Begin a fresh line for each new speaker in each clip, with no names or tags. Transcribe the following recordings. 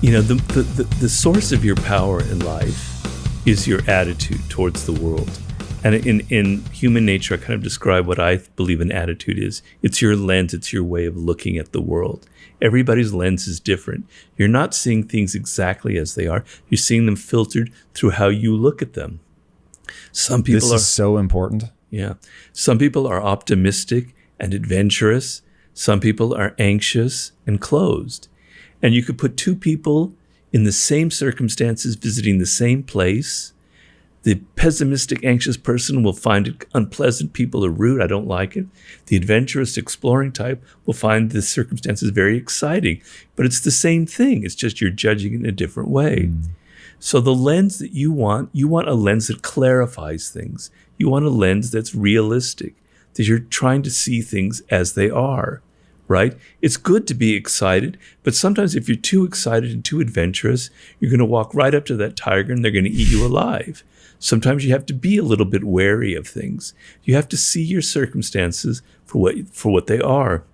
The source of your power in life is your attitude towards the world. And in human nature, I kind of describe what I believe an attitude is. It's your lens. It's your way of looking at the world. Everybody's lens is different. You're not seeing things exactly as they are. You're seeing them filtered through how you look at them. Some people
This is so important.
Yeah. Some people are optimistic and adventurous. Some people are anxious and closed. And you could put two people in the same circumstances, visiting the same place. The pessimistic, anxious person will find it unpleasant. People are rude. I don't like it. The adventurous, exploring type will find the circumstances very exciting. But it's the same thing. It's just you're judging it in a different way. So the lens that you want a lens that clarifies things. You want a lens that's realistic, that you're trying to see things as they are, right? It's good to be excited, but sometimes if you're too excited and too adventurous, you're going to walk right up to that tiger and they're going to eat you alive. Sometimes you have to be a little bit wary of things. You have to see your circumstances for what they are.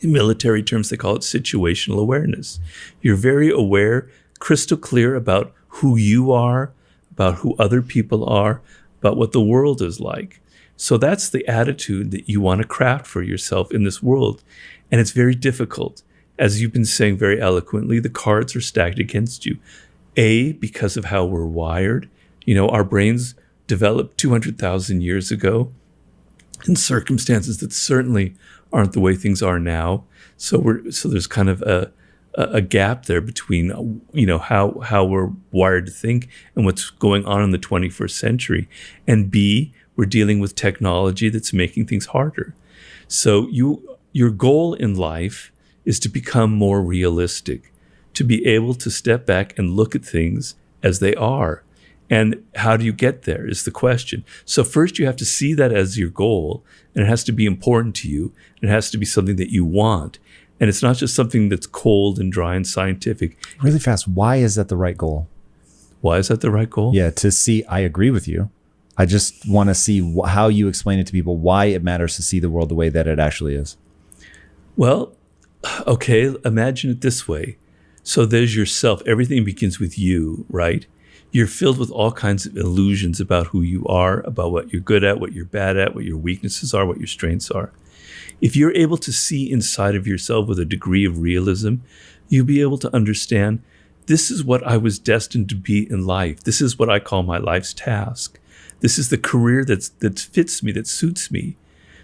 In military terms, they call it situational awareness. You're very aware, crystal clear about who you are, about who other people are, about what the world is like. So that's the attitude that you want to craft for yourself in this world. And it's very difficult. As you've been saying very eloquently, the cards are stacked against you. Because of how we're wired. Our brains developed 200,000 years ago in circumstances that certainly aren't the way things are now. So there's kind of a gap there between, how we're wired to think and what's going on in the 21st century. And B, we're dealing with technology that's making things harder. So your goal in life is to become more realistic, to be able to step back and look at things as they are. And how do you get there is the question. So first you have to see that as your goal, and it has to be important to you. It has to be something that you want. And it's not just something that's cold and dry and scientific.
Really fast, why is that the right goal?
Why is that the right goal?
Yeah, to see, I agree with you. I just want to see how you explain it to people, why it matters to see the world the way that it actually is.
Well, okay, imagine it this way. So there's yourself. Everything begins with you, right? You're filled with all kinds of illusions about who you are, about what you're good at, what you're bad at, what your weaknesses are, what your strengths are. If you're able to see inside of yourself with a degree of realism, you'll be able to understand, this is what I was destined to be in life. This is what I call my life's task. This is the career that fits me, that suits me.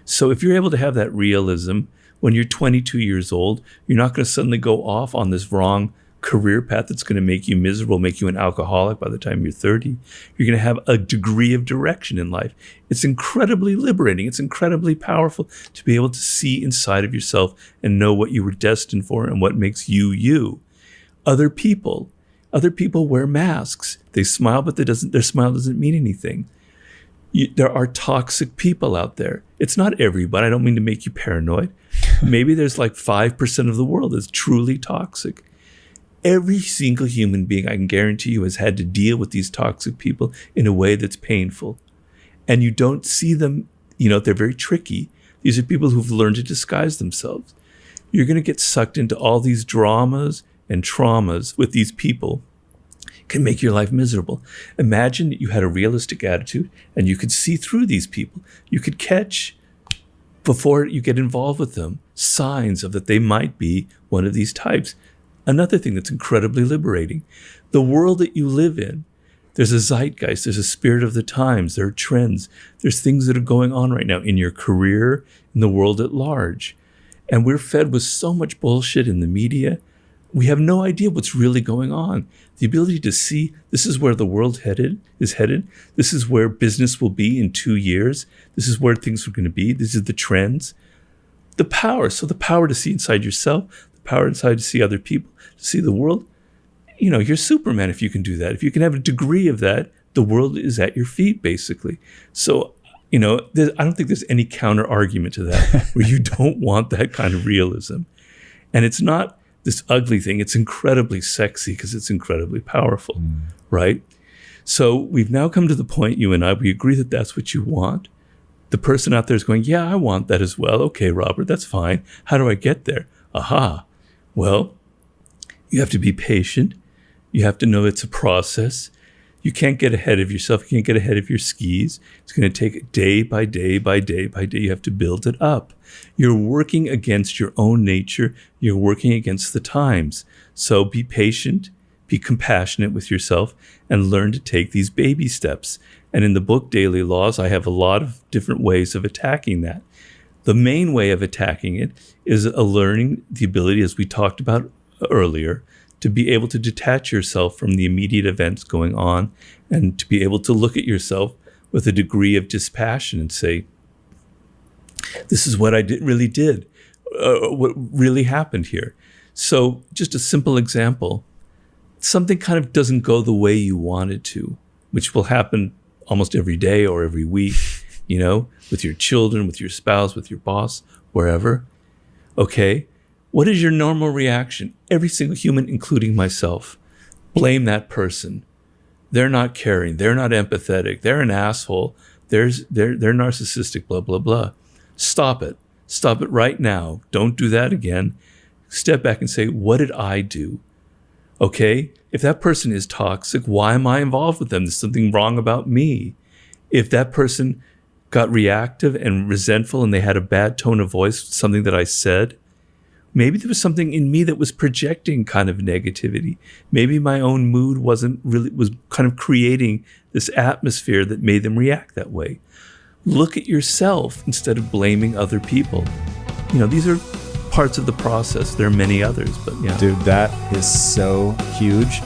So if you're able to have that realism, when you're 22 years old, you're not going to suddenly go off on this wrong career path that's going to make you miserable, make you an alcoholic by the time you're 30. You're going to have a degree of direction in life. It's incredibly liberating. It's incredibly powerful to be able to see inside of yourself and know what you were destined for and what makes you, you. Other people wear masks. They smile, but their smile doesn't mean anything. There are toxic people out there. It's not everybody. I don't mean to make you paranoid. Maybe there's like 5% of the world that's truly toxic. Every single human being, I can guarantee you, has had to deal with these toxic people in a way that's painful. And you don't see them, they're very tricky. These are people who've learned to disguise themselves. You're going to get sucked into all these dramas and traumas with these people. It can make your life miserable. Imagine that you had a realistic attitude and you could see through these people. You could catch, before you get involved with them, signs of that they might be one of these types. Another thing that's incredibly liberating, the world that you live in, there's a zeitgeist, there's a spirit of the times, there are trends, there's things that are going on right now in your career, in the world at large. And we're fed with so much bullshit in the media. We have no idea what's really going on. The ability to see, this is where the world is headed. This is where business will be in 2 years. This is where things are going to be. These are the trends. The power to see inside yourself, the power inside to see other people, to see the world. You're Superman if you can do that. If you can have a degree of that, the world is at your feet, basically. So, I don't think there's any counter argument to that where you don't want that kind of realism. And it's not this ugly thing. It's incredibly sexy because it's incredibly powerful, right? So we've now come to the point, you and I, we agree that that's what you want. The person out there is going, yeah, I want that as well. Okay, Robert, that's fine. How do I get there? Aha. Well, You have to be patient. You have to know it's a process. You can't get ahead of yourself. You can't get ahead of your skis. It's going to take day by day by day by day. You have to build it up. You're working against your own nature. You're working against the times. So be patient, be compassionate with yourself, and learn to take these baby steps. And in the book, Daily Laws, I have a lot of different ways of attacking that. The main way of attacking it is learning the ability, as we talked about earlier, to be able to detach yourself from the immediate events going on and to be able to look at yourself with a degree of dispassion and say, this is what I really did, what really happened here. So just a simple example, something kind of doesn't go the way you want it to, which will happen almost every day or every week, with your children, with your spouse, with your boss, wherever. Okay. What is your normal reaction? Every single human, including myself, blame that person. They're not caring. They're not empathetic. They're an asshole. They're narcissistic, blah, blah, blah. Stop it. Stop it right now. Don't do that again. Step back and say, what did I do? Okay? If that person is toxic, why am I involved with them? There's something wrong about me. If that person got reactive and resentful and they had a bad tone of voice, something that I said, maybe there was something in me that was projecting kind of negativity. Maybe my own mood was kind of creating this atmosphere that made them react that way. Look at yourself instead of blaming other people. These are parts of the process. There are many others, but yeah.
Dude, that is so huge.